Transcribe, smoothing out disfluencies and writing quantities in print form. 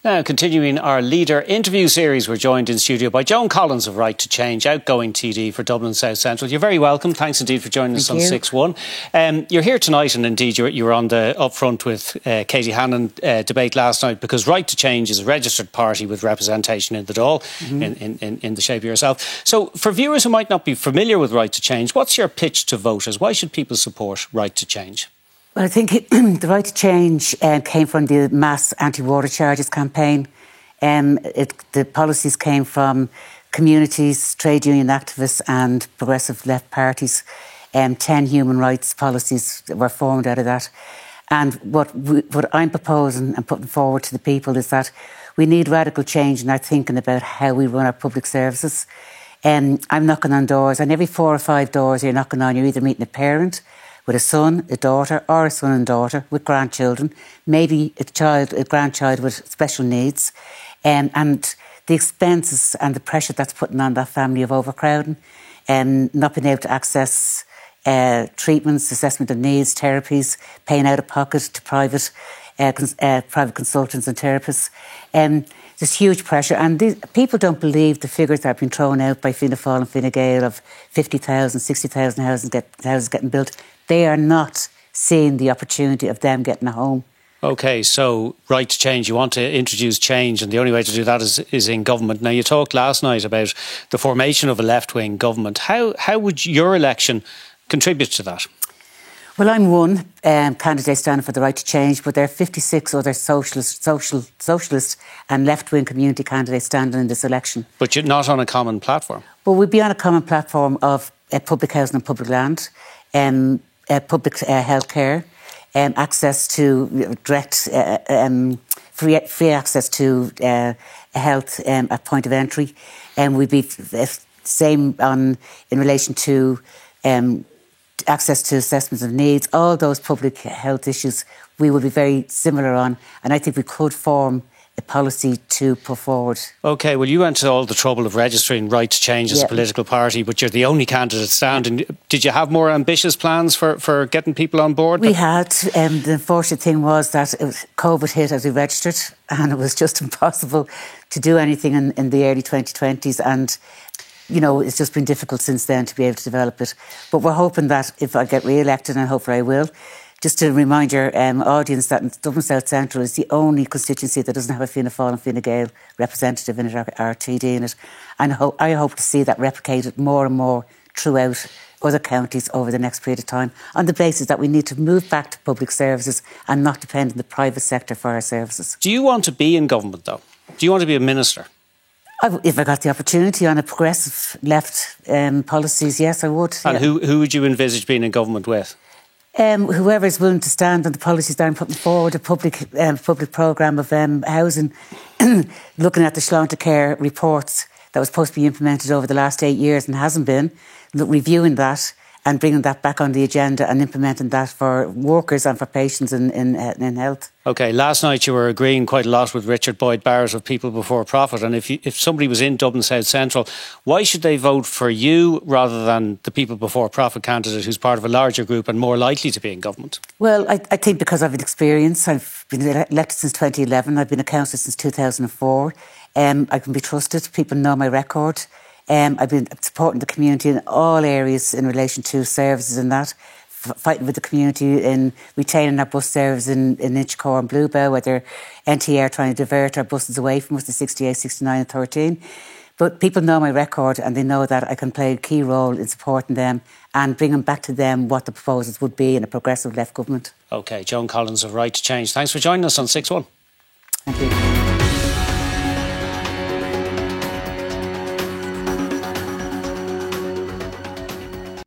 Now, continuing our leader interview series, we're joined in studio by Joan Collins of Right to Change, outgoing TD for Dublin South Central. You're very welcome. Thanks indeed for joining us on 6-1. You're here tonight, and indeed you were on the upfront with Katie Hannon debate last night, because Right to Change is a registered party with representation in the Dáil, in the shape of yourself. So for viewers who might not be familiar with Right to Change, what's your pitch to voters? Why should people support Right to Change? Well, I think the Right to Change came from the mass anti-water charges campaign. The policies came from communities, trade union activists and progressive left parties. 10 human rights policies were formed out of that. And what I'm proposing and putting forward to the people is that we need radical change in our thinking about how we run our public services. I'm knocking on doors, and every 4 or 5 doors you're knocking on, you're either meeting a parent with a son, a daughter, or a son and daughter with grandchildren, maybe a grandchild with special needs, and the expenses and the pressure that's putting on that family of overcrowding, not being able to access treatments, assessment of needs, therapies, paying out of pocket to private consultants and therapists. There's huge pressure, and people don't believe the figures that have been thrown out by Fianna Fáil and Fine Gael of 50,000, 60,000 houses getting built. They are not seeing the opportunity of them getting a home. OK, so Right to Change, you want to introduce change, and the only way to do that is in government. Now, you talked last night about the formation of a left-wing government. How would your election contribute to that? Well, I'm one candidate standing for the Right to Change, but there are 56 other socialist and left-wing community candidates standing in this election. But you're not on a common platform? Well, we'd be on a common platform of public housing and public land, public health care, access to direct, free access to health at point of entry, and we'd be same in relation to access to assessments of needs. All those public health issues we would be very similar on, and I think we could form a policy to put forward. OK, well, you went to all the trouble of registering Right to Change as a political party, but you're the only candidate standing. Did you have more ambitious plans for getting people on board? We had. The unfortunate thing was that COVID hit as we registered, and it was just impossible to do anything in the early 2020s, and you know, it's just been difficult since then to be able to develop it. But we're hoping that if I get re-elected, and hopefully I will, just to remind your audience that Dublin South Central is the only constituency that doesn't have a Fianna Fáil and Fine Gael representative in it, or TD in it. And I hope to see that replicated more and more throughout other counties over the next period of time, on the basis that we need to move back to public services and not depend on the private sector for our services. Do you want to be in government, though? Do you want to be a minister? If I got the opportunity on a progressive left policies, yes, I would. And who would you envisage being in government with? Whoever is willing to stand on the policies that I'm putting forward, a public programme of housing, looking at the Sláinte Care reports that was supposed to be implemented over the last 8 years and hasn't been, reviewing that and bringing that back on the agenda and implementing that for workers and for patients in health. OK, last night you were agreeing quite a lot with Richard Boyd Barrett of People Before Profit, and if somebody was in Dublin South Central, why should they vote for you rather than the People Before Profit candidate who's part of a larger group and more likely to be in government? Well, I think because I've experience. I've been elected since 2011. I've been a councillor since 2004. I can be trusted. People know my record. I've been supporting the community in all areas in relation to services and that, fighting with the community in retaining our bus service in Inchicore and Bluebow, where they're NTR trying to divert our buses away from us, the 68, 69 and 13. But people know my record, and they know that I can play a key role in supporting them and bringing back to them what the proposals would be in a progressive left government. OK, Joan Collins of Right to Change. Thanks for joining us on 6-1. Thank you.